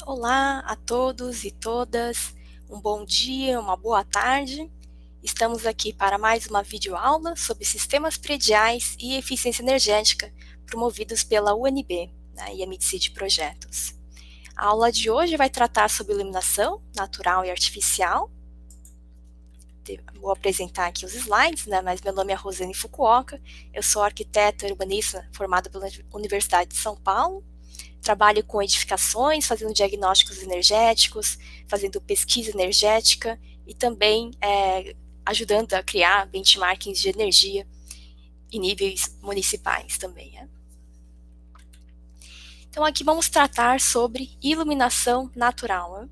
Olá a todos e todas, um bom dia, uma boa tarde. Estamos aqui para mais uma videoaula sobre sistemas prediais e eficiência energética promovidos pela UNB, e a MidCity Projetos. A aula de hoje vai tratar sobre iluminação natural e artificial. Vou apresentar aqui os slides, mas meu nome é Rosane Fukuoka, eu sou arquiteta urbanista formada pela Universidade de São Paulo. Trabalho com edificações, fazendo diagnósticos energéticos, fazendo pesquisa energética e também ajudando a criar benchmarkings de energia em níveis municipais também. Então aqui vamos tratar sobre iluminação natural.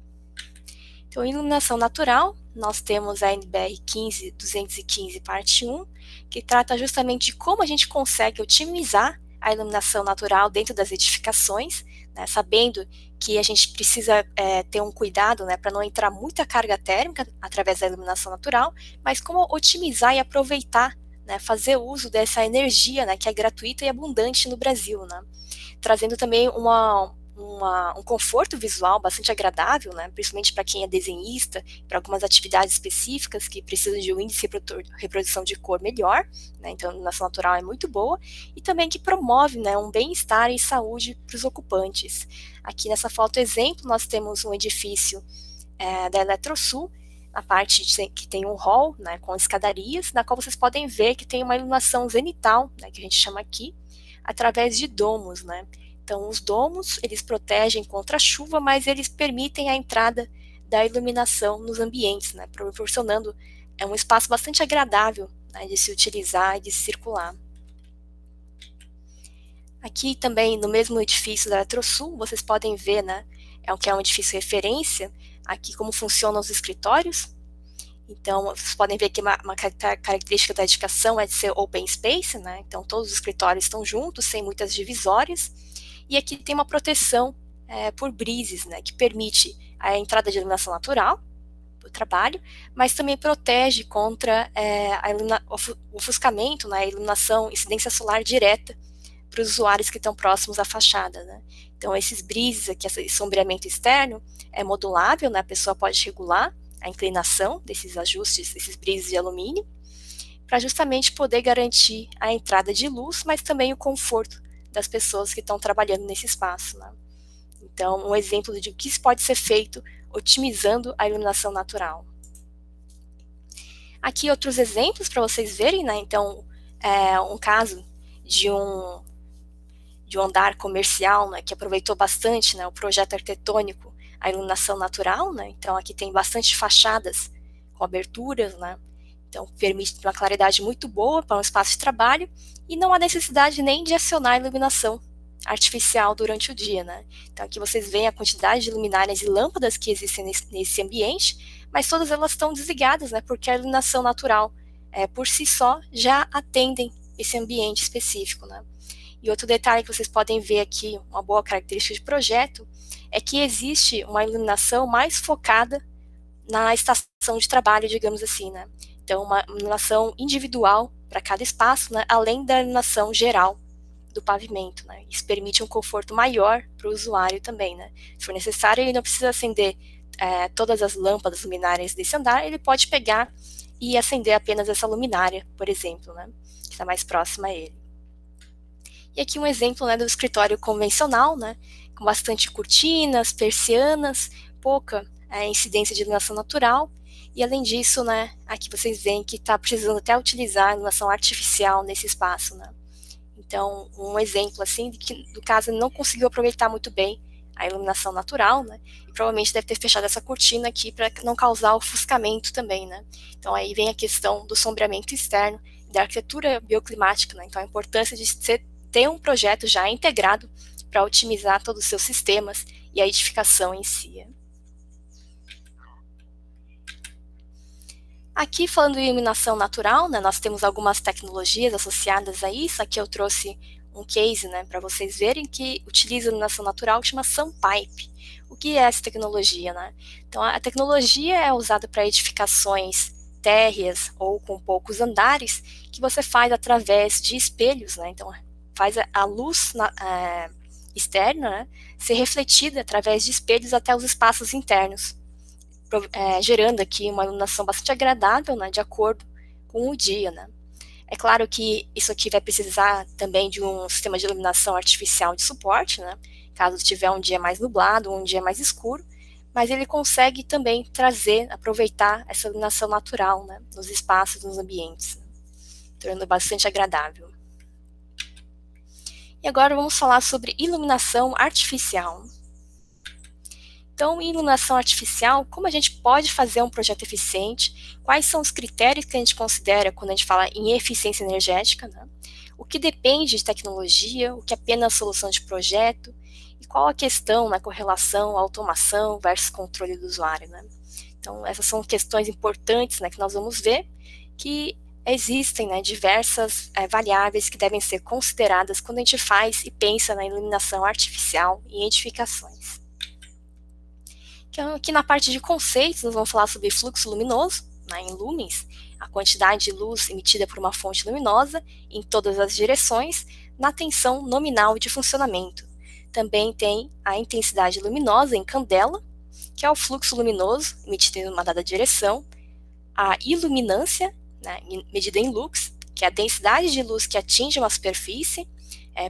Então, iluminação natural, nós temos a NBR 15215, parte 1, que trata justamente de como a gente consegue otimizar a iluminação natural dentro das edificações, sabendo que a gente precisa ter um cuidado para não entrar muita carga térmica através da iluminação natural, mas como otimizar e aproveitar, fazer uso dessa energia que é gratuita e abundante no Brasil, trazendo também um conforto visual bastante agradável, principalmente para quem é desenhista, para algumas atividades específicas que precisam de um índice de reprodução de cor melhor, então a iluminação natural é muito boa, e também que promove um bem-estar e saúde para os ocupantes. Aqui nessa foto exemplo nós temos um edifício da Eletrosul, a parte que tem um hall com escadarias, na qual vocês podem ver que tem uma iluminação zenital, que a gente chama aqui, através de domos, Então, os domos, eles protegem contra a chuva, mas eles permitem a entrada da iluminação nos ambientes, proporcionando um espaço bastante agradável de se utilizar e de se circular. Aqui também, no mesmo edifício da Eletrosul, vocês podem ver, que é um edifício referência, aqui como funcionam os escritórios. Então, vocês podem ver que uma característica da edificação é de ser open space, então todos os escritórios estão juntos, sem muitas divisórias. E aqui tem uma proteção por brises, que permite a entrada de iluminação natural do trabalho, mas também protege contra o ofuscamento, a iluminação, incidência solar direta para os usuários que estão próximos à fachada. Então, esses brises aqui, esse sombreamento externo é modulável, a pessoa pode regular a inclinação desses ajustes, desses brises de alumínio, para justamente poder garantir a entrada de luz, mas também o conforto das pessoas que estão trabalhando nesse espaço. Então, um exemplo de o que pode ser feito otimizando a iluminação natural. Aqui outros exemplos para vocês verem, então, um caso de um andar comercial, que aproveitou bastante o projeto arquitetônico, a iluminação natural, então aqui tem bastante fachadas com aberturas, então permite uma claridade muito boa para um espaço de trabalho e não há necessidade nem de acionar a iluminação artificial durante o dia. Então aqui vocês veem a quantidade de luminárias e lâmpadas que existem nesse ambiente, mas todas elas estão desligadas, porque a iluminação natural, por si só, já atendem esse ambiente específico. E outro detalhe que vocês podem ver aqui, uma boa característica de projeto, é que existe uma iluminação mais focada na estação de trabalho, digamos assim, Então, uma iluminação individual para cada espaço, além da iluminação geral do pavimento, Isso permite um conforto maior para o usuário também, Se for necessário, ele não precisa acender todas as lâmpadas luminárias desse andar, ele pode pegar e acender apenas essa luminária, por exemplo, que está mais próxima a ele. E aqui um exemplo do escritório convencional, com bastante cortinas, persianas, pouca incidência de iluminação natural. E além disso, aqui vocês veem que está precisando até utilizar a iluminação artificial nesse espaço. Então, um exemplo assim, de que no caso não conseguiu aproveitar muito bem a iluminação natural, e provavelmente deve ter fechado essa cortina aqui para não causar ofuscamento também. Então aí vem a questão do sombreamento externo, da arquitetura bioclimática, então a importância de ter um projeto já integrado para otimizar todos os seus sistemas e a edificação em si. Aqui, falando de iluminação natural, nós temos algumas tecnologias associadas a isso. Aqui eu trouxe um case para vocês verem que utiliza iluminação natural, que chama SunPipe. O que é essa tecnologia? Então, a tecnologia é usada para edificações térreas ou com poucos andares, que você faz através de espelhos, então faz a luz externa, né, ser refletida através de espelhos até os espaços internos, gerando aqui uma iluminação bastante agradável, né, de acordo com o dia, né. É claro que isso aqui vai precisar também de um sistema de iluminação artificial de suporte, né, caso tiver um dia mais nublado ou um dia mais escuro, mas ele consegue também trazer, aproveitar essa iluminação natural, né, nos espaços, nos ambientes, né, tornando bastante agradável. E agora vamos falar sobre iluminação artificial. Então, em iluminação artificial, como a gente pode fazer um projeto eficiente? Quais são os critérios que a gente considera quando a gente fala em eficiência energética, né? O que depende de tecnologia, o que é apenas solução de projeto, e qual a questão na correlação automação versus controle do usuário, né? Então, essas são questões importantes, né, que nós vamos ver, que existem, né, diversas variáveis que devem ser consideradas quando a gente faz e pensa na iluminação artificial em edificações. Então, aqui na parte de conceitos, nós vamos falar sobre fluxo luminoso, né, em lumens, a quantidade de luz emitida por uma fonte luminosa em todas as direções, na tensão nominal de funcionamento. Também tem a intensidade luminosa em candela, que é o fluxo luminoso emitido em uma dada direção, a iluminância, né, medida em lux, que é a densidade de luz que atinge uma superfície.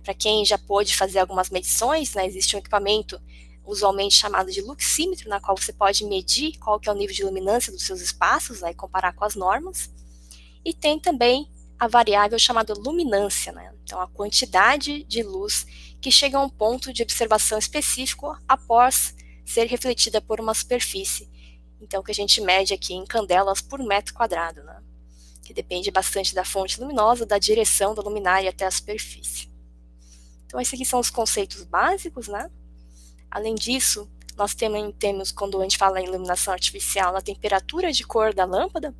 Para quem já pôde fazer algumas medições, né, existe um equipamento usualmente chamado de luxímetro, na qual você pode medir qual que é o nível de iluminância dos seus espaços, né, e comparar com as normas. E tem também a variável chamada luminância, né, então a quantidade de luz que chega a um ponto de observação específico após ser refletida por uma superfície. Então, que a gente mede aqui em candelas por metro quadrado, né, que depende bastante da fonte luminosa, da direção da luminária até a superfície. Então, esses aqui são os conceitos básicos, né. Além disso, nós também temos, quando a gente fala em iluminação artificial, a temperatura de cor da lâmpada.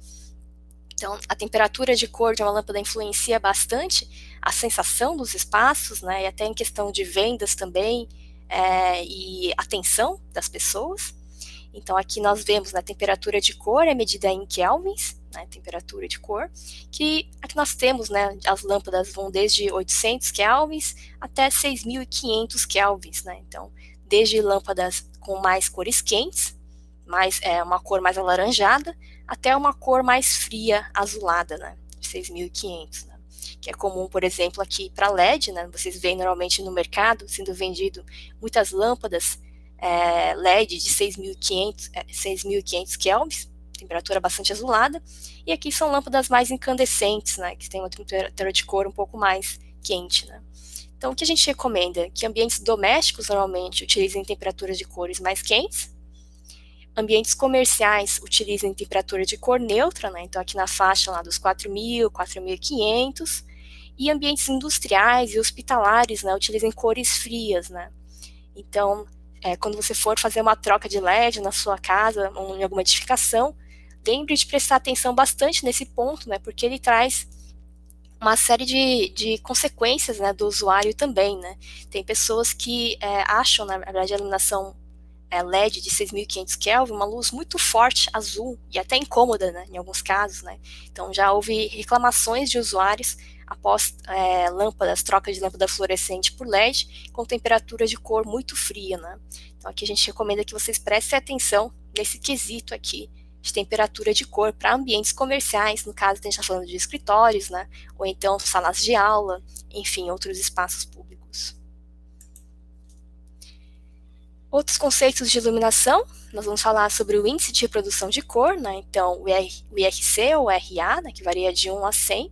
Então, a temperatura de cor de uma lâmpada influencia bastante a sensação dos espaços, né, e até em questão de vendas também, e atenção das pessoas. Então, aqui nós vemos, né, a temperatura de cor é medida em kelvins, né, temperatura de cor, que aqui nós temos, né, as lâmpadas vão desde 800 kelvins até 6.500 kelvins, né, então, desde lâmpadas com mais cores quentes, uma cor mais alaranjada, até uma cor mais fria, azulada, né, 6.500, né, que é comum, por exemplo, aqui para LED, né, vocês veem normalmente no mercado sendo vendido muitas lâmpadas LED de 6.500 kelvins, temperatura bastante azulada, e aqui são lâmpadas mais incandescentes, né, que tem uma temperatura de cor um pouco mais quente, né. Então, o que a gente recomenda? Que ambientes domésticos normalmente utilizem temperaturas de cores mais quentes, ambientes comerciais utilizem temperatura de cor neutra, né, então aqui na faixa lá dos 4.000, 4.500, e ambientes industriais e hospitalares, né, utilizem cores frias, né. Então, quando você for fazer uma troca de LED na sua casa ou em alguma edificação, lembre de prestar atenção bastante nesse ponto, né, porque ele traz uma série de consequências, né, do usuário também, né. Tem pessoas que acham, na verdade, a iluminação LED de 6.500 Kelvin uma luz muito forte, azul, e até incômoda, né, em alguns casos, né. Então já houve reclamações de usuários após troca de lâmpada fluorescente por LED com temperatura de cor muito fria, né. Então aqui a gente recomenda que vocês prestem atenção nesse quesito aqui de temperatura de cor para ambientes comerciais, no caso a gente está falando de escritórios, né, ou então salas de aula, enfim, outros espaços públicos. Outros conceitos de iluminação, nós vamos falar sobre o índice de reprodução de cor, né, então o IRC ou RA, né, que varia de 1 a 100,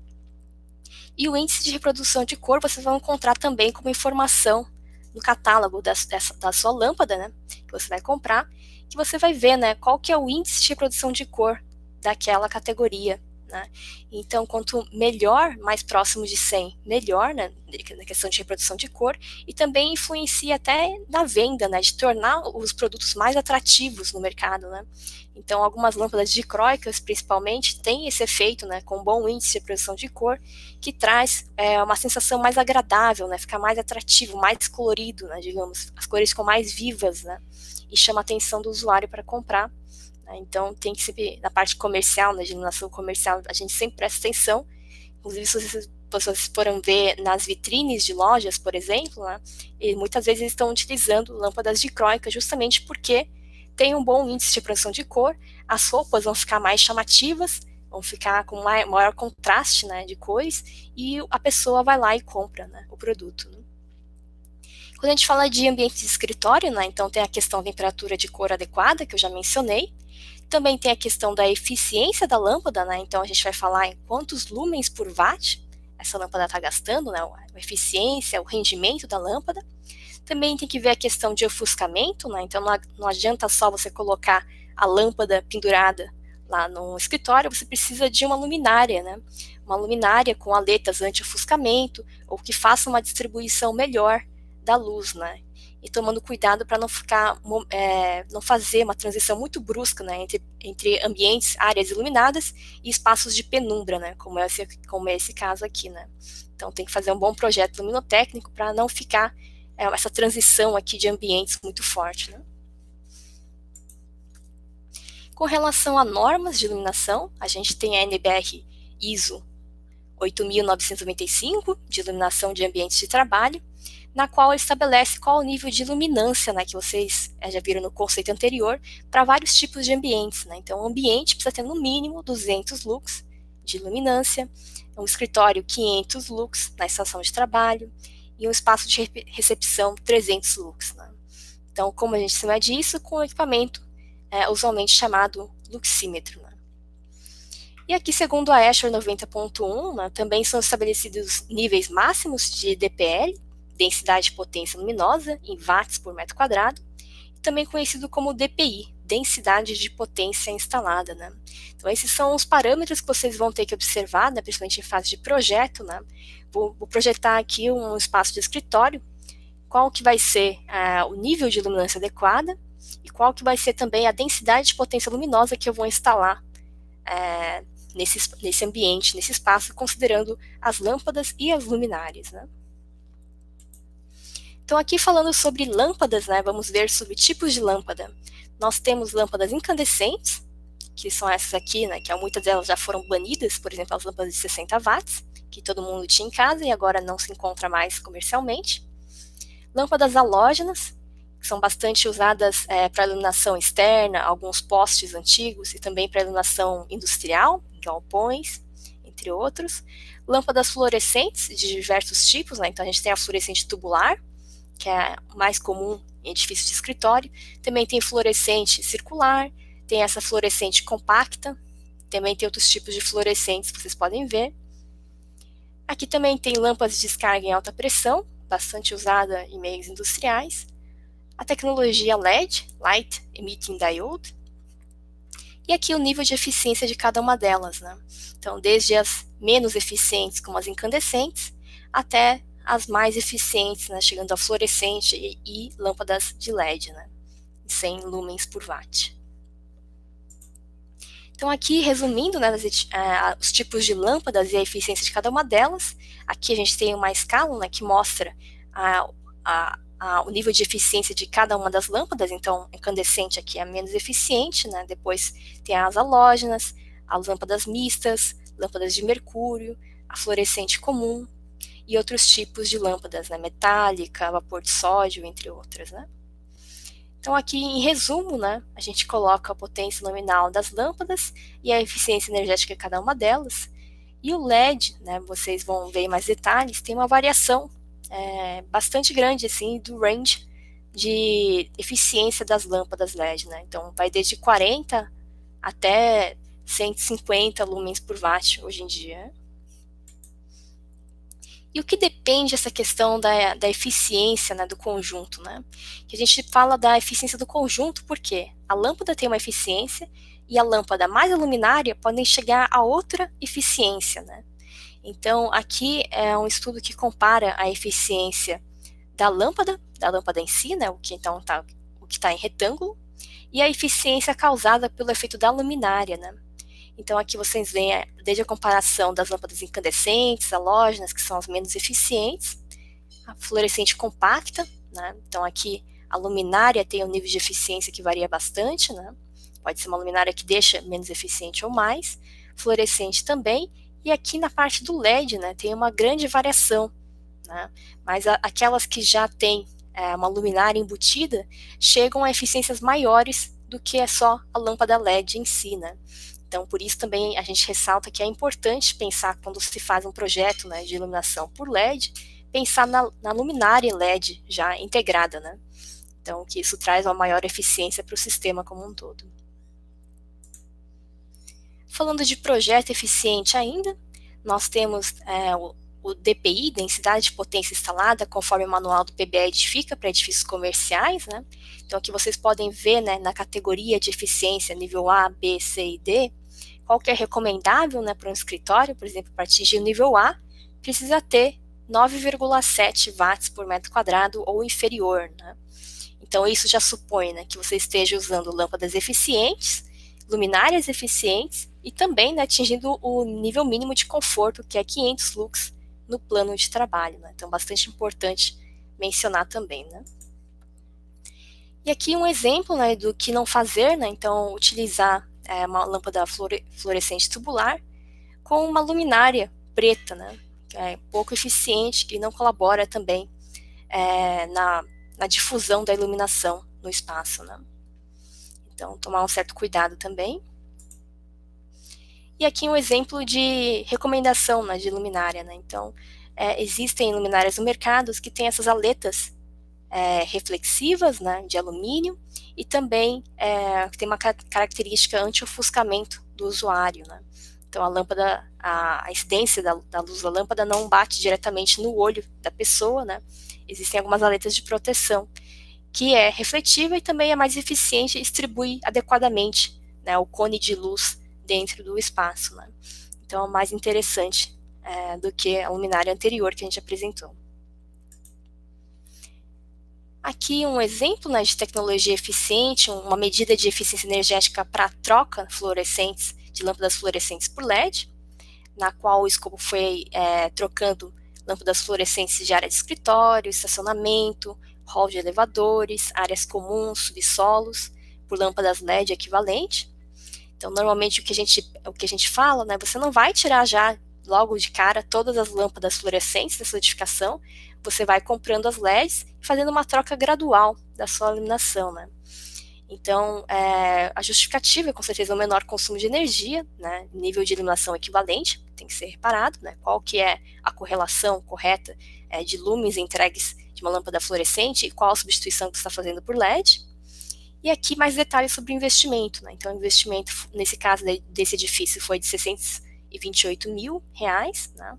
e o índice de reprodução de cor vocês vão encontrar também como informação no catálogo da sua lâmpada, né, que você vai comprar, que você vai ver, né, qual que é o índice de reprodução de cor daquela categoria, né. Então, quanto melhor, mais próximo de 100, melhor, né, na questão de reprodução de cor, e também influencia até na venda, né, de tornar os produtos mais atrativos no mercado, né. Então, algumas lâmpadas dicróicas, principalmente, têm esse efeito, né, com bom índice de reprodução de cor, que traz uma sensação mais agradável, né, fica mais atrativo, mais colorido, né, digamos, as cores ficam mais vivas, né, e chama a atenção do usuário para comprar. Então, tem que sempre, na parte comercial, na iluminação comercial, a gente sempre presta atenção. Inclusive, se vocês vocês foram ver nas vitrines de lojas, por exemplo, né, e muitas vezes eles estão utilizando lâmpadas dicróicas justamente porque tem um bom índice de produção de cor, as roupas vão ficar mais chamativas, vão ficar com maior contraste, né, de cores, e a pessoa vai lá e compra, né, o produto. Né. Quando a gente fala de ambiente de escritório, né, então tem a questão da temperatura de cor adequada, que eu já mencionei. Também tem a questão da eficiência da lâmpada, né, então a gente vai falar em quantos lumens por watt essa lâmpada está gastando, né, a eficiência, o rendimento da lâmpada. Também tem que ver a questão de ofuscamento, né, então não adianta só você colocar a lâmpada pendurada lá no escritório, você precisa de uma luminária, né, uma luminária com aletas anti-ofuscamento, ou que faça uma distribuição melhor da luz, né, e tomando cuidado para não fazer uma transição muito brusca, né, entre ambientes, áreas iluminadas e espaços de penumbra, né, como é esse caso aqui, né. Então tem que fazer um bom projeto luminotécnico para não ficar essa transição aqui de ambientes muito forte, né. Com relação a normas de iluminação, a gente tem a NBR ISO 8.995, de iluminação de ambientes de trabalho, na qual estabelece qual o nível de iluminância, né, que vocês já viram no conceito anterior, para vários tipos de ambientes. Né? Então, o ambiente precisa ter no mínimo 200 lux de iluminância, um escritório 500 lux na estação de trabalho e um espaço de recepção 300 lux. Né? Então, como a gente se mede isso? Com o equipamento usualmente chamado luxímetro. Né? E aqui, segundo a ASHRAE 90.1, né, também são estabelecidos níveis máximos de DPL, densidade de potência luminosa, em watts por metro quadrado, também conhecido como DPI, densidade de potência instalada. Né? Então, esses são os parâmetros que vocês vão ter que observar, né, principalmente em fase de projeto. Né? Vou projetar aqui um espaço de escritório, qual que vai ser o nível de iluminância adequada e qual que vai ser também a densidade de potência luminosa que eu vou instalar nesse ambiente, nesse espaço, considerando as lâmpadas e as luminárias. Né? Então, aqui falando sobre lâmpadas, né, vamos ver sobre tipos de lâmpada. Nós temos lâmpadas incandescentes, que são essas aqui, né, que muitas delas já foram banidas, por exemplo, as lâmpadas de 60 watts, que todo mundo tinha em casa e agora não se encontra mais comercialmente. Lâmpadas halógenas, que são bastante usadas para iluminação externa, alguns postes antigos e também para iluminação industrial, galpões, entre outros. Lâmpadas fluorescentes de diversos tipos, né? Então a gente tem a fluorescente tubular, que é mais comum em edifícios de escritório. Também tem fluorescente circular, tem essa fluorescente compacta, também tem outros tipos de fluorescentes que vocês podem ver. Aqui também tem lâmpadas de descarga em alta pressão, bastante usada em meios industriais. A tecnologia LED, Light Emitting Diode, e aqui o nível de eficiência de cada uma delas. Né? Então, desde as menos eficientes, como as incandescentes, até as mais eficientes, né, chegando a fluorescente e lâmpadas de LED, né, 100 lumens por watt. Então, aqui, resumindo, né, os tipos de lâmpadas e a eficiência de cada uma delas, aqui a gente tem uma escala, né, que mostra o nível de eficiência de cada uma das lâmpadas. Então, a incandescente aqui é a menos eficiente, né, depois tem as halógenas, as lâmpadas mistas, lâmpadas de mercúrio, a fluorescente comum e outros tipos de lâmpadas, né, metálica, vapor de sódio, entre outras. Né. Então, aqui, em resumo, né, a gente coloca a potência nominal das lâmpadas e a eficiência energética de cada uma delas. E o LED, né, vocês vão ver em mais detalhes, tem uma variação bastante grande assim, do range de eficiência das lâmpadas LED. Né? Então, vai desde 40 até 150 lumens por watt hoje em dia. E o que depende dessa questão da eficiência, né, do conjunto? Né? Que a gente fala da eficiência do conjunto porque a lâmpada tem uma eficiência e a lâmpada mais a luminária podem chegar a outra eficiência. Né? Então, aqui é um estudo que compara a eficiência da lâmpada em si, né, o que está em retângulo, e a eficiência causada pelo efeito da luminária. Né? Então, aqui vocês veem desde a comparação das lâmpadas incandescentes, halógenas, que são as menos eficientes, a fluorescente compacta, né? Então aqui a luminária tem um nível de eficiência que varia bastante, né? Pode ser uma luminária que deixa menos eficiente ou mais, fluorescente também, E aqui na parte do LED, né, tem uma grande variação, né, mas aquelas que já têm uma luminária embutida chegam a eficiências maiores do que é só a lâmpada LED em si, né. Então, por isso também a gente ressalta que é importante pensar, quando se faz um projeto, né, de iluminação por LED, pensar na luminária LED já integrada, né. Então, que isso traz uma maior eficiência para o sistema como um todo. Falando de projeto eficiente ainda, nós temos o DPI, densidade de potência instalada, conforme o manual do PBE edifica para edifícios comerciais, né? Então aqui vocês podem ver, né, na categoria de eficiência nível A, B, C e D, qual que é recomendável, né, para um escritório, por exemplo, para atingir o nível A, precisa ter 9,7 watts por metro quadrado ou inferior, né? Então isso já supõe, né, que você esteja usando lâmpadas eficientes, luminárias eficientes e também, né, atingindo o nível mínimo de conforto, que é 500 lux no plano de trabalho, né? Então bastante importante mencionar também, né? E aqui um exemplo, né, do que não fazer, né? Então utilizar uma lâmpada fluorescente tubular com uma luminária preta, né, que é pouco eficiente, que não colabora também na difusão da iluminação no espaço, né? Então, tomar um certo cuidado também. E aqui um exemplo de recomendação, né, de luminária, né? Então, existem luminárias no mercado que têm essas aletas reflexivas, né, de alumínio, e também tem uma característica anti-ofuscamento do usuário, né? Então, a lâmpada, a incidência da luz da lâmpada não bate diretamente no olho da pessoa, né? Existem algumas aletas de proteção, que é refletiva e também é mais eficiente e distribui adequadamente, né, o cone de luz dentro do espaço, né? Então, é mais interessante do que a luminária anterior que a gente apresentou. Aqui um exemplo, né, de tecnologia eficiente, uma medida de eficiência energética para a troca de lâmpadas fluorescentes por LED, na qual o escopo foi trocando lâmpadas fluorescentes de área de escritório, estacionamento, hall de elevadores, áreas comuns, subsolos, por lâmpadas LED equivalente. Então, normalmente o que a gente fala, né, você não vai tirar já logo de cara todas as lâmpadas fluorescentes da sua edificação, você vai comprando as LEDs e fazendo uma troca gradual da sua iluminação, né? Então, a justificativa é com certeza o menor consumo de energia, né, nível de iluminação equivalente, tem que ser reparado, né, qual que é a correlação correta de lumens entregues de uma lâmpada fluorescente e qual a substituição que você está fazendo por LED. E aqui mais detalhes sobre o investimento, né? Então, o investimento, nesse caso desse edifício, foi de R$628 mil, né?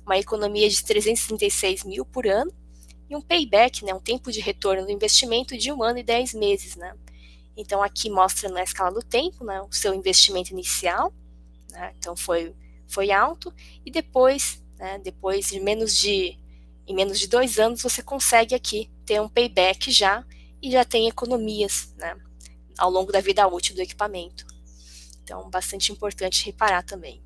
Uma economia de 336 mil por ano, e um payback, né, um tempo de retorno do investimento de 1 ano e 10 meses, né? Então, aqui mostra na escala do tempo, né, o seu investimento inicial, né? Então foi alto, e depois, né, em menos de 2 anos, você consegue aqui ter um payback e já tem economias, né, ao longo da vida útil do equipamento. Então, bastante importante reparar também.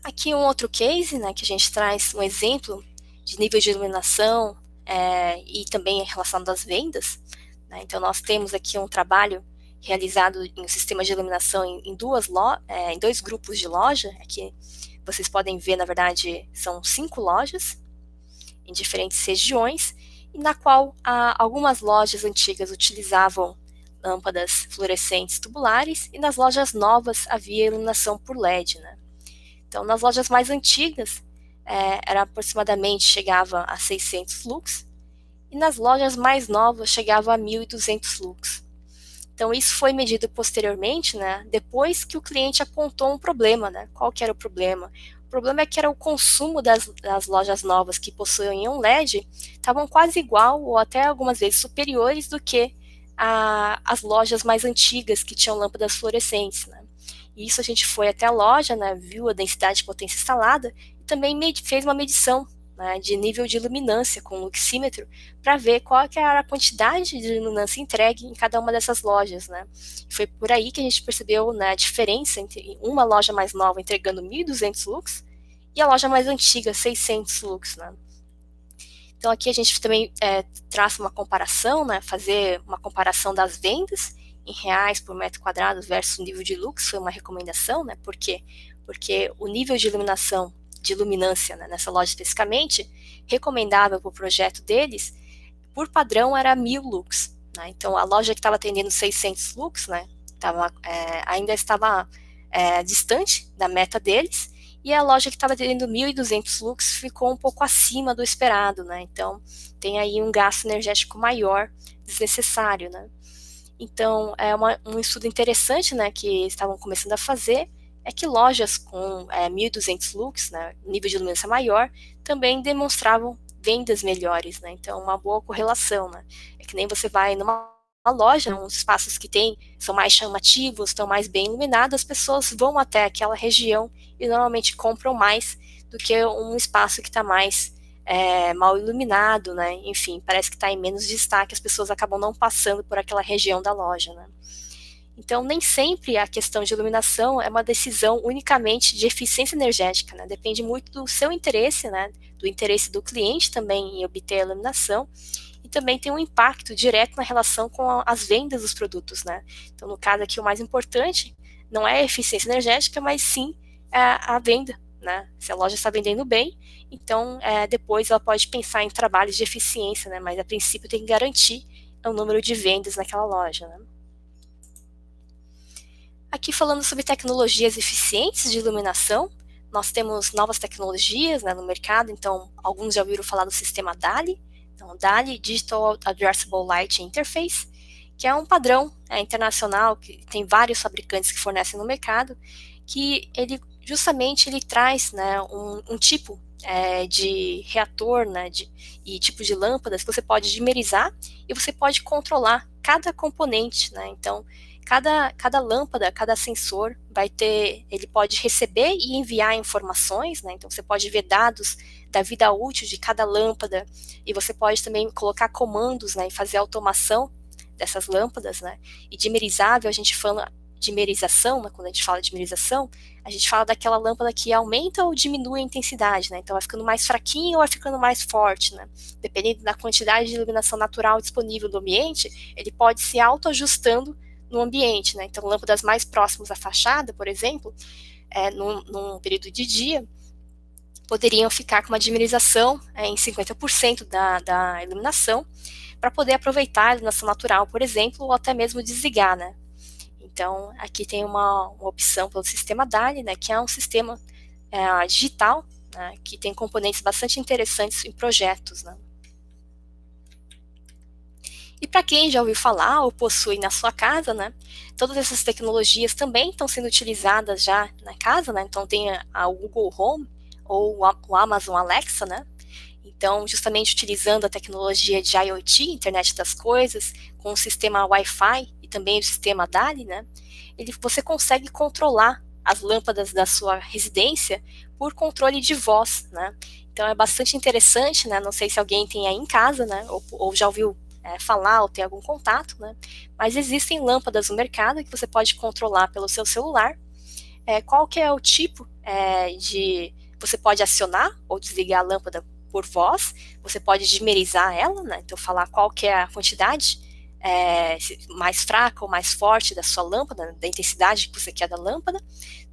Aqui um outro case, né, que a gente traz um exemplo de nível de iluminação e também relacionado às vendas, né? Então, nós temos aqui um trabalho realizado em um sistema de iluminação em dois grupos de loja. Aqui vocês podem ver, na verdade, são 5 lojas em diferentes regiões, e na qual algumas lojas antigas utilizavam lâmpadas fluorescentes tubulares, e nas lojas novas havia iluminação por LED, né? Então, nas lojas mais antigas, era aproximadamente, chegava a 600 lux, e nas lojas mais novas chegava a 1.200 lux. Então, isso foi medido posteriormente, né, depois que o cliente apontou um problema, né? Qual que era o problema? O problema é que era o consumo das lojas novas que possuíam LED estavam quase igual ou até algumas vezes superiores do que as lojas mais antigas que tinham lâmpadas fluorescentes, né? E isso a gente foi até a loja, né, viu a densidade de potência instalada e também fez uma medição, né, de nível de iluminância com o luxímetro para ver qual que era a quantidade de iluminância entregue em cada uma dessas lojas, né? Foi por aí que a gente percebeu, né, a diferença entre uma loja mais nova entregando 1.200 lux e a loja mais antiga 600 lux, né? Então aqui a gente também traça uma comparação, né, fazer uma comparação das vendas em reais por metro quadrado versus o nível de lux, foi uma recomendação, né, porque porque o nível de iluminação, de luminância, né, nessa loja especificamente, recomendável para o projeto deles, por padrão era 1000 lux, né? Então a loja que estava atendendo 600 lux, né, ainda estava distante da meta deles, e a loja que estava atendendo 1.200 lux ficou um pouco acima do esperado, né? Então tem aí um gasto energético maior, desnecessário, né? Então é um estudo interessante, né, que estavam começando a fazer, é que lojas com 1.200 lux, né, nível de iluminação maior, também demonstravam vendas melhores, né? Então uma boa correlação, né? É que nem você vai numa loja, uns espaços que tem são mais chamativos, estão mais bem iluminados, as pessoas vão até aquela região e normalmente compram mais do que um espaço que está mais mal iluminado, né? Enfim, parece que está em menos destaque, as pessoas acabam não passando por aquela região da loja, né? Então, nem sempre a questão de iluminação é uma decisão unicamente de eficiência energética, né? Depende muito do seu interesse, né? Do interesse do cliente também em obter a iluminação, e também tem um impacto direto na relação com as vendas dos produtos, né? Então, no caso aqui, o mais importante não é a eficiência energética, mas sim a venda, né? Se a loja está vendendo bem, então depois ela pode pensar em trabalhos de eficiência, né? Mas a princípio tem que garantir o número de vendas naquela loja, né? Aqui falando sobre tecnologias eficientes de iluminação, nós temos novas tecnologias, né, no mercado, então alguns já ouviram falar do sistema DALI, então DALI, Digital Addressable Light Interface, que é um padrão internacional, que tem vários fabricantes que fornecem no mercado, que ele justamente ele traz, né, um tipo de reator, né, e tipo de lâmpadas que você pode dimerizar e você pode controlar cada componente, né? Então cada lâmpada, cada sensor ele pode receber e enviar informações, né? Então você pode ver dados da vida útil de cada lâmpada e você pode também colocar comandos, né, e fazer automação dessas lâmpadas, né? E dimerizável, a gente fala dimerização, né, quando a gente fala de dimerização, a gente fala daquela lâmpada que aumenta ou diminui a intensidade, né? Então vai ficando mais fraquinho ou vai ficando mais forte, né? Dependendo da quantidade de iluminação natural disponível no ambiente, ele pode se autoajustando no ambiente, né? Então lâmpadas mais próximas à fachada, por exemplo, num período de dia, poderiam ficar com uma dimerização em 50% da iluminação, para poder aproveitar a iluminação natural, por exemplo, ou até mesmo desligar, né? Então, aqui tem uma opção pelo sistema DALI, né, que é um sistema digital, né, que tem componentes bastante interessantes em projetos, né. E para quem já ouviu falar ou possui na sua casa, né, todas essas tecnologias também estão sendo utilizadas já na casa, né, então tem o Google Home ou o Amazon Alexa, né, então justamente utilizando a tecnologia de IoT, Internet das Coisas, com o sistema Wi-Fi e também o sistema DALI, né, você consegue controlar as lâmpadas da sua residência por controle de voz, né, então é bastante interessante, né, não sei se alguém tem aí em casa, né, ou já ouviu falar ou ter algum contato, né? Mas existem lâmpadas no mercado que você pode controlar pelo seu celular. Qual que é o tipo você pode acionar ou desligar a lâmpada por voz, você pode dimerizar ela, né? Então falar qual que é a quantidade mais fraca ou mais forte da sua lâmpada, da intensidade que você quer da lâmpada.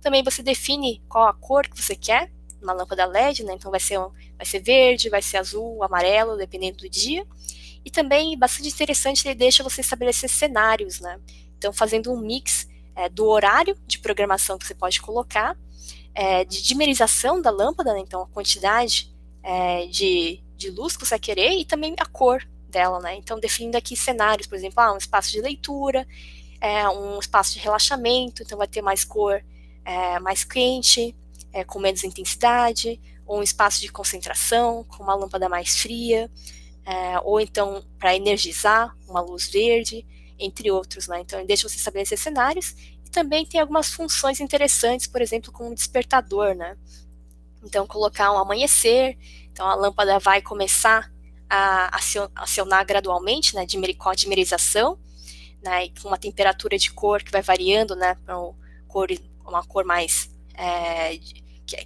Também você define qual a cor que você quer, uma lâmpada LED, né? Então vai ser verde, vai ser azul, amarelo, dependendo do dia. E também, bastante interessante, ele deixa você estabelecer cenários, né? Então, fazendo um mix do horário de programação que você pode colocar, de dimerização da lâmpada, né? Então a quantidade de luz que você vai querer e também a cor dela, né? Então, definindo aqui cenários, por exemplo, um espaço de leitura, um espaço de relaxamento, então vai ter mais cor mais quente, com menos intensidade, ou um espaço de concentração, com uma lâmpada mais fria, ou então para energizar, uma luz verde, entre outros, né? Então, deixa você estabelecer cenários e também tem algumas funções interessantes, por exemplo, como um despertador, né? Então, colocar um amanhecer, então a lâmpada vai começar a acionar gradualmente, né, com a dimerização, né, e com uma temperatura de cor que vai variando, né, para uma cor mais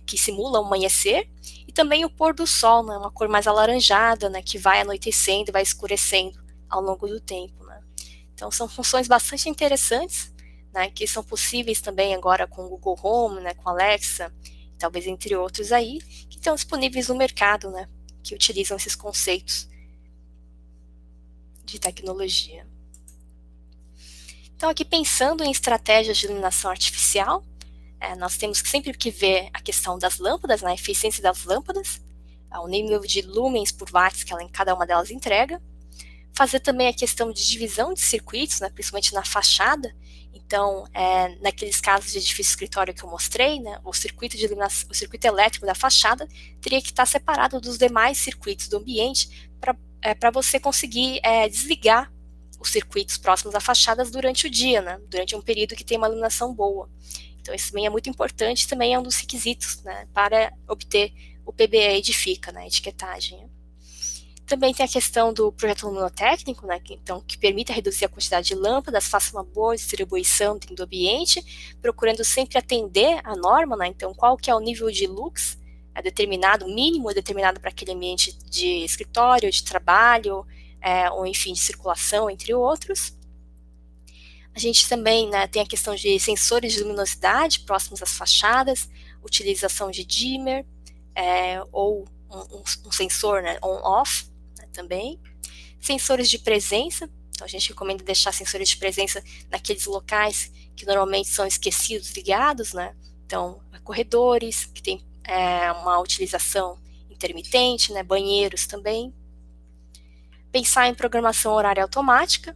que simula o amanhecer, e também o pôr do sol, né, uma cor mais alaranjada, né, que vai anoitecendo e vai escurecendo ao longo do tempo, né. Então são funções bastante interessantes, né, que são possíveis também agora com o Google Home, né, com Alexa, talvez entre outros aí, que estão disponíveis no mercado, né, que utilizam esses conceitos de tecnologia. Então, aqui pensando em estratégias de iluminação artificial, nós temos sempre que ver a questão das lâmpadas, né, a eficiência das lâmpadas, o nível de lumens por watts que cada uma delas entrega. Fazer também a questão de divisão de circuitos, né, principalmente na fachada. Então, naqueles casos de edifício escritório que eu mostrei, né, o circuito de iluminação, o circuito elétrico da fachada teria que estar separado dos demais circuitos do ambiente para você conseguir desligar os circuitos próximos às fachadas durante o dia, né, durante um período que tem uma iluminação boa. Então, isso também é muito importante, também é um dos requisitos, né, para obter o PBE Edifica, né, etiquetagem. Também tem a questão do projeto luminotécnico, né, que permite reduzir a quantidade de lâmpadas, faça uma boa distribuição dentro do ambiente, procurando sempre atender a norma, né, então qual que é o nível de lux determinado, mínimo determinado para aquele ambiente de escritório, de trabalho, ou enfim, de circulação, entre outros. A gente também, né, tem a questão de sensores de luminosidade próximos às fachadas, utilização de dimmer, ou um sensor, né, on-off, né, também. Sensores de presença, então a gente recomenda deixar sensores de presença naqueles locais que normalmente são esquecidos ligados, né, então corredores, que tem uma utilização intermitente, né, banheiros também. Pensar em programação horária automática,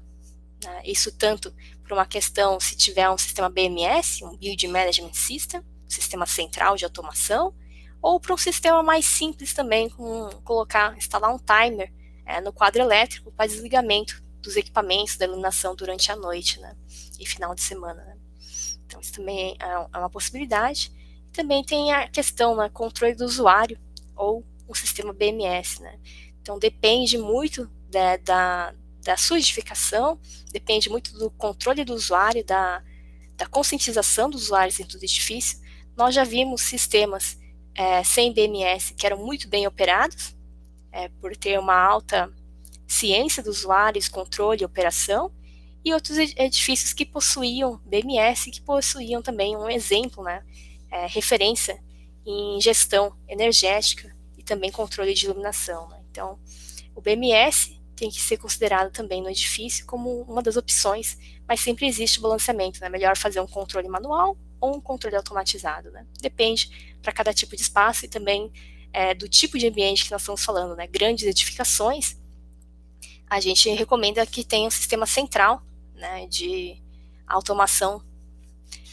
né, isso tanto por uma questão se tiver um sistema BMS, um Building Management System, um sistema central de automação, ou para um sistema mais simples também, instalar um timer no quadro elétrico para desligamento dos equipamentos da iluminação durante a noite, né, e final de semana. Né. Então, isso também é uma possibilidade. Também tem a questão, né, controle do usuário, ou um sistema BMS. Né. Então, depende muito da sua edificação, depende muito do controle do usuário, da conscientização dos usuários dentro do edifício. Nós já vimos sistemas sem BMS que eram muito bem operados, por ter uma alta ciência dos usuários, controle e operação, e outros edifícios que possuíam BMS, que possuíam também um exemplo, né, referência em gestão energética e também controle de iluminação. Né. Então, o BMS tem que ser considerado também no edifício como uma das opções, mas sempre existe o balanceamento, né? Melhor fazer um controle manual ou um controle automatizado, né? Depende para cada tipo de espaço e também do tipo de ambiente que nós estamos falando, né? Grandes edificações, a gente recomenda que tenha um sistema central, né, de automação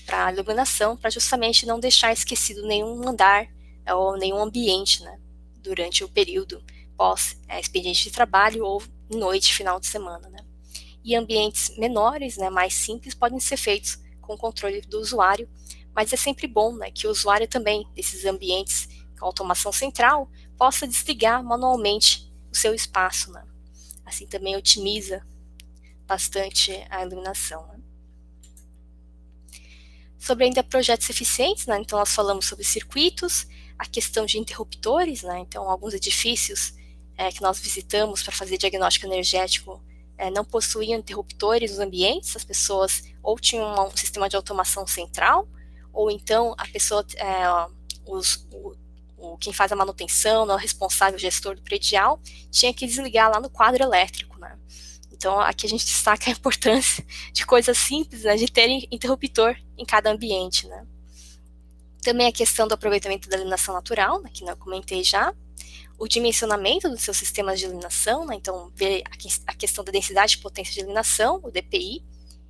para iluminação, para justamente não deixar esquecido nenhum andar ou nenhum ambiente, né, durante o período pós-expediente de trabalho ou noite, final de semana. Né. E ambientes menores, né, mais simples, podem ser feitos com o controle do usuário, mas é sempre bom, né, que o usuário também, desses ambientes com automação central, possa desligar manualmente o seu espaço. Né. Assim também otimiza bastante a iluminação. Né. Sobre ainda projetos eficientes, né, então nós falamos sobre circuitos, a questão de interruptores, né, então alguns edifícios que nós visitamos para fazer diagnóstico energético não possuíam interruptores nos ambientes, as pessoas ou tinham um sistema de automação central, ou então a pessoa, quem faz a manutenção, o responsável, o gestor do predial, tinha que desligar lá no quadro elétrico. Né. Então, aqui a gente destaca a importância de coisas simples, né, de ter interruptor em cada ambiente. Né. Também a questão do aproveitamento da iluminação natural, né, que eu comentei já, o dimensionamento dos seus sistemas de iluminação, né, então ver a questão da densidade e potência de iluminação, o DPI,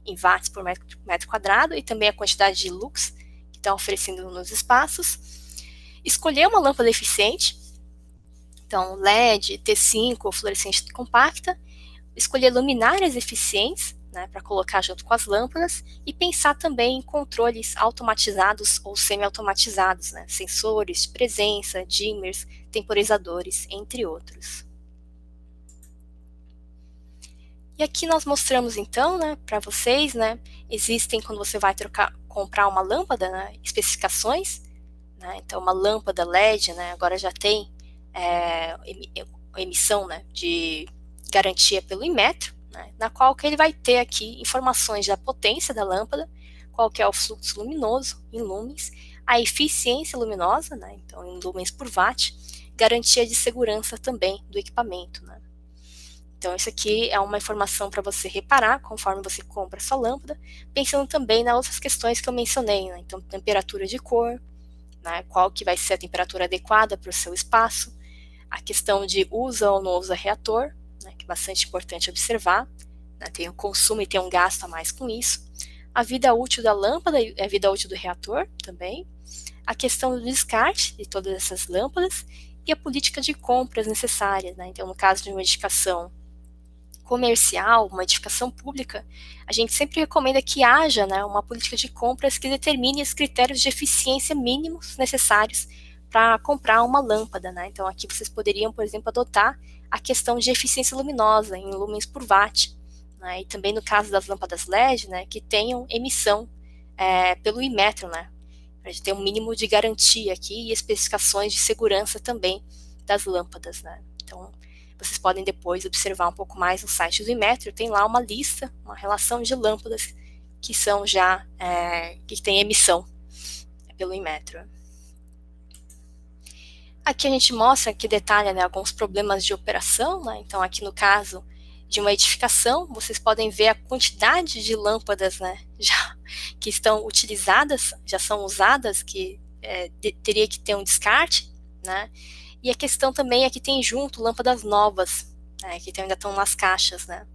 em watts por metro quadrado, e também a quantidade de lux que estão oferecendo nos espaços. Escolher uma lâmpada eficiente, então LED, T5 ou fluorescente compacta, escolher luminárias eficientes, né, para colocar junto com as lâmpadas, e pensar também em controles automatizados ou semi-automatizados, né, sensores de presença, dimmers, temporizadores, entre outros. E aqui nós mostramos então, né, para vocês, né, existem, quando você vai comprar uma lâmpada, né, especificações, né, então uma lâmpada LED, né, agora já tem emissão, né, de garantia pelo Inmetro, né, na qual que ele vai ter aqui informações da potência da lâmpada, qual que é o fluxo luminoso em lumens, a eficiência luminosa, né, então em lumens por watt, garantia de segurança também do equipamento, né. Então isso aqui é uma informação para você reparar conforme você compra a sua lâmpada, pensando também nas outras questões que eu mencionei, né, então temperatura de cor, né, qual que vai ser a temperatura adequada para o seu espaço, a questão de usa ou não usa reator, né, que é bastante importante observar, né, tem o consumo e tem um gasto a mais com isso, a vida útil da lâmpada e a vida útil do reator também, a questão do descarte de todas essas lâmpadas e a política de compras necessárias, né, então no caso de uma edificação comercial, uma edificação pública, a gente sempre recomenda que haja, né, uma política de compras que determine os critérios de eficiência mínimos necessários para comprar uma lâmpada, né? Então aqui vocês poderiam, por exemplo, adotar a questão de eficiência luminosa em lumens por watt, né? E também no caso das lâmpadas LED, né, que tenham emissão pelo Inmetro, né? Para a gente ter um mínimo de garantia aqui e especificações de segurança também das lâmpadas, né? Então vocês podem depois observar um pouco mais no site do Inmetro, tem lá uma lista, uma relação de lâmpadas que são já, que tem emissão pelo Inmetro. Aqui a gente mostra, que detalha, né, alguns problemas de operação, né? Então aqui no caso de uma edificação, vocês podem ver a quantidade de lâmpadas, né, já que estão utilizadas, já são usadas, que teria que ter um descarte, né? E a questão também é que tem junto lâmpadas novas, né, que ainda estão nas caixas, né?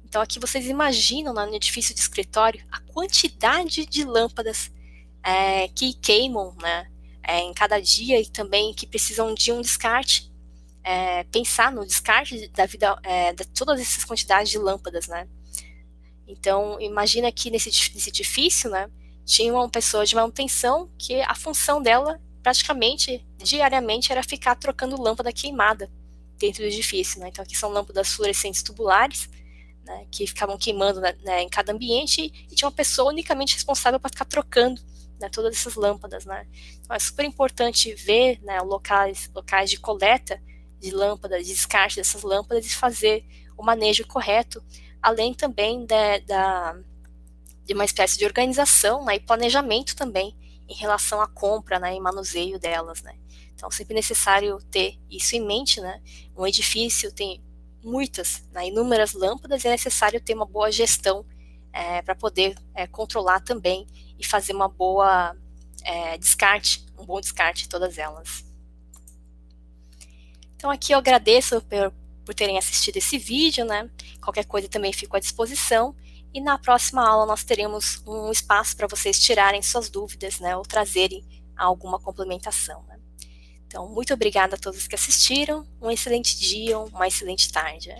Então aqui vocês imaginam, no edifício de escritório, a quantidade de lâmpadas que queimam, né, em cada dia e também que precisam de um descarte, pensar no descarte da vida, de todas essas quantidades de lâmpadas, né? Então imagina que nesse edifício, né, tinha uma pessoa de manutenção que a função dela praticamente diariamente era ficar trocando lâmpada queimada dentro do edifício, né? Então aqui são lâmpadas fluorescentes tubulares, né, que ficavam queimando, né, em cada ambiente, e tinha uma pessoa unicamente responsável para ficar trocando, né, todas essas lâmpadas, né? Então é super importante ver, né, locais de coleta de lâmpadas, de descarte dessas lâmpadas e fazer o manejo correto, além também de uma espécie de organização, né, e planejamento também em relação à compra, né, e manuseio delas, né. Então sempre é necessário ter isso em mente, né. Um edifício tem muitas, né, inúmeras lâmpadas e é necessário ter uma boa gestão para poder controlar também e fazer uma boa descarte, um bom descarte de todas elas. Então aqui eu agradeço por terem assistido esse vídeo, né? Qualquer coisa também fico à disposição. E na próxima aula nós teremos um espaço para vocês tirarem suas dúvidas, né? Ou trazerem alguma complementação, né? Então, muito obrigada a todos que assistiram. Um excelente dia, uma excelente tarde.